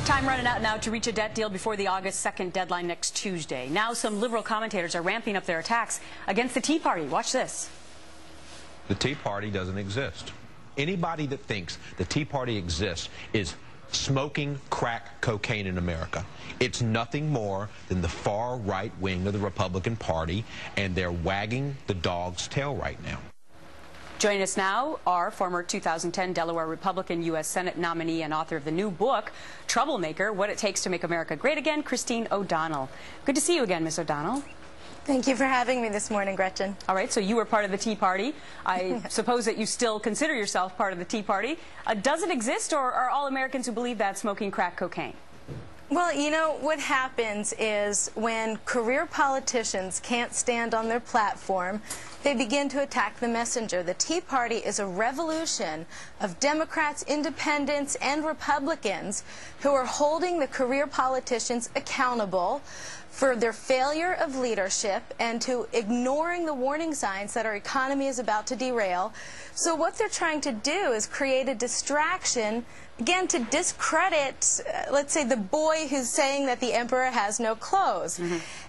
Time running out now to reach a debt deal before the August 2nd deadline next Tuesday. Now some liberal commentators are ramping up their attacks against the Tea Party. Watch this. The Tea Party doesn't exist. Anybody that thinks the Tea Party exists is smoking crack cocaine in America. It's nothing more than the far right wing of the Republican Party, and they're wagging the dog's tail right now. Joining us now are former 2010 Delaware Republican U.S. Senate nominee and author of the new book, Troublemaker, What It Takes to Make America Great Again, Christine O'Donnell. Good to see you again, Ms. O'Donnell. Thank you for having me this morning, Gretchen. All right, so you were part of the Tea Party. I suppose that you still consider yourself part of the Tea Party. Does it exist, or are all Americans who believe that smoking crack cocaine? Well, you know, what happens is when career politicians can't stand on their platform, they begin to attack the messenger. The Tea Party is a revolution of Democrats, independents, and Republicans who are holding the career politicians accountable for their failure of leadership and to ignoring the warning signs that our economy is about to derail. So what they're trying to do is create a distraction, again, to discredit, let's say, the boy who's saying that the emperor has no clothes.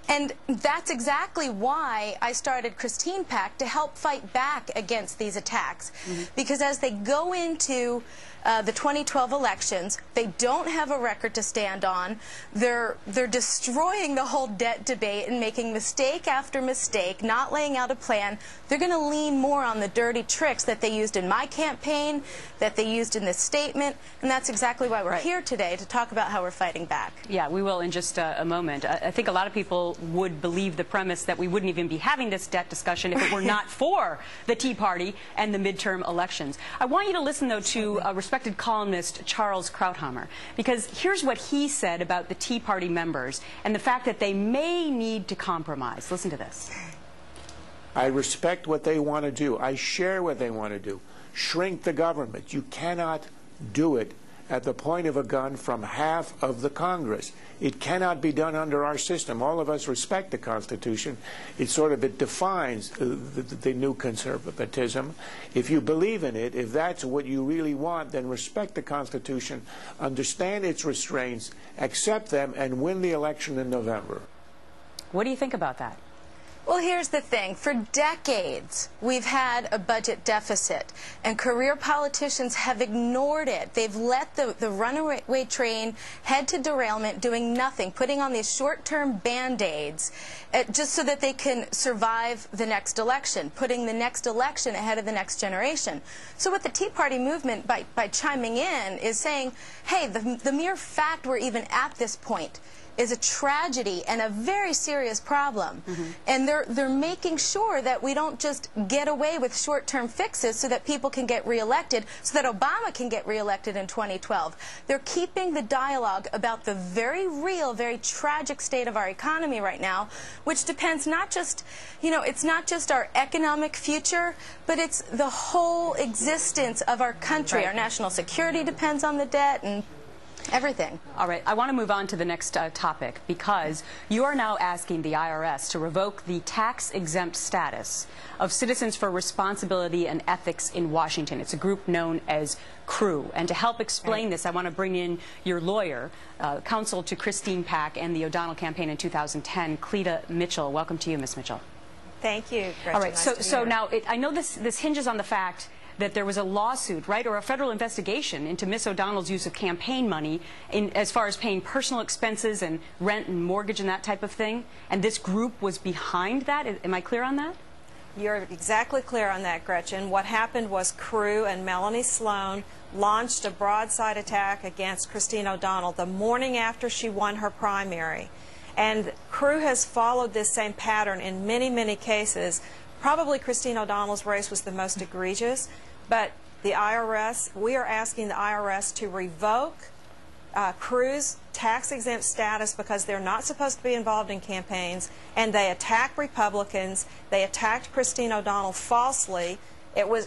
And that's exactly why I started ChristinePAC, to help fight back against these attacks. Because as they go into the 2012 elections, they don't have a record to stand on. They're destroying the whole debt debate and making mistake after mistake, not laying out a plan. They're going to lean more on the dirty tricks that they used in my campaign, that they used in this statement, and that's exactly why we're here today, to talk about how we're fighting back. Yeah, we will in just a moment. I think a lot of people would believe the premise that we wouldn't even be having this debt discussion if it were not for the Tea Party and the midterm elections. I want you to listen, though, to respected columnist Charles Krauthammer, because here's what he said about the Tea Party members and the fact that they may need to compromise. Listen to this. I respect what they want to do. I share what they want to do. Shrink the government. You cannot do it at the point of a gun from half of the Congress. It cannot be done under our system. All of us respect the Constitution. It defines the new conservatism. If you believe in it, if that's what you really want, then respect the Constitution, understand its restraints, accept them, and win the election in November. What do you think about that? Well, here's the thing. For decades, we've had a budget deficit, and career politicians have ignored it. They've let the runaway train head to derailment, doing nothing, putting on these short-term Band-Aids just so that they can survive the next election, putting the next election ahead of the next generation. So what the Tea Party movement, by chiming in, is saying, hey, the mere fact we're even at this point is a tragedy and a very serious problem. And they're making sure that we don't just get away with short-term fixes so that people can get reelected, so that Obama can get reelected in 2012. They're keeping the dialogue about the very real, very tragic state of our economy right now, which depends not just, you know, it's not just our economic future, but it's the whole existence of our country. Our national security depends on the debt, and everything. All right, I want to move on to the next topic, because you are now asking the IRS to revoke the tax-exempt status of Citizens for Responsibility and Ethics in Washington. It's a group known as CREW. And to help explain this, I want to bring in your lawyer, counsel to ChristinePAC and the O'Donnell campaign in 2010, Cleta Mitchell. Welcome to you, Ms. Mitchell. Thank you, Gretchen. All right, so now I know this hinges on the fact that there was a lawsuit, right, or a federal investigation into Ms. O'Donnell's use of campaign money as far as paying personal expenses and rent and mortgage and that type of thing, and this group was behind that. Am I clear on that? You're exactly clear on that, Gretchen. What happened was CREW and Melanie Sloan launched a broadside attack against Christine O'Donnell the morning after she won her primary. And CREW has followed this same pattern in many, many cases. Probably Christine O'Donnell's race was the most egregious, but the IRS, we are asking the IRS to revoke CREW's tax-exempt status because they're not supposed to be involved in campaigns, and they attack Republicans. They attacked Christine O'Donnell falsely.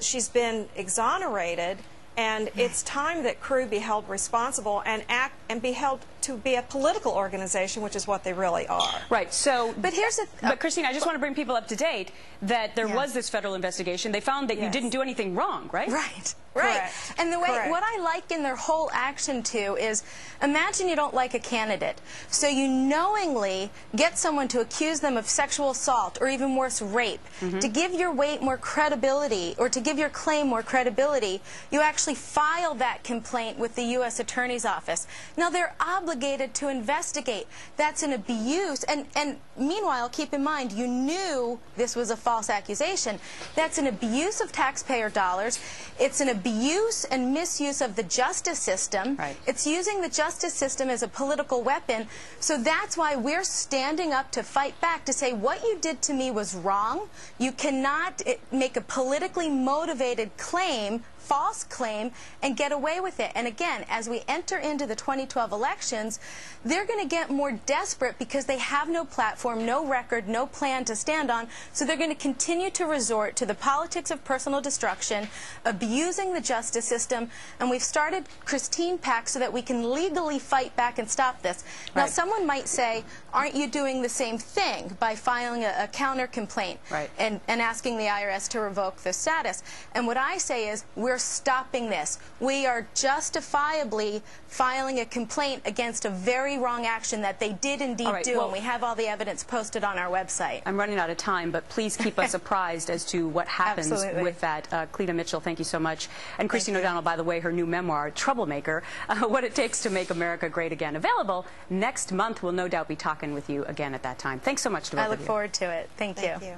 She's been exonerated, And it's time that Crew be held responsible and act and be held to be a political organization, which is what they really are. Right. So, but here's but Christine, I just want to bring people up to date that there was this federal investigation. They found that you didn't do anything wrong, right? Right. Right. Correct. And the way Correct. what I like in their whole action too is, imagine you don't like a candidate, so you knowingly get someone to accuse them of sexual assault or even worse, rape. To give your weight more credibility, or to give your claim more credibility, you actually file that complaint with the U.S. Attorney's Office. Now they're obligated to investigate. That's an abuse. And meanwhile, keep in mind, you knew this was a false accusation. That's an abuse of taxpayer dollars. It's an abuse and misuse of the justice system. Right. It's using the justice system as a political weapon. So that's why we're standing up to fight back, to say what you did to me was wrong. You cannot make a politically motivated claim, false claim, and get away with it. And again, as we enter into the 2012 elections, they're going to get more desperate because they have no platform, no record, no plan to stand on. So they're going to continue to resort to the politics of personal destruction, abusing the justice system. And we've started ChristinePAC so that we can legally fight back and stop this. Now, someone might say, aren't you doing the same thing by filing a counter complaint and asking the IRS to revoke the status? And what I say is, we're stopping this. We are justifiably filing a complaint against a very wrong action that they did indeed do, and we have all the evidence posted on our website. I'm running out of time, but please keep us apprised as to what happens with that. Cleta Mitchell, thank you so much. And Christine O'Donnell, by the way, her new memoir, Troublemaker, What It Takes to Make America Great Again, available next month. We'll no doubt be talking with you again at that time. Thanks so much to both of you. I look forward to it. Thank you.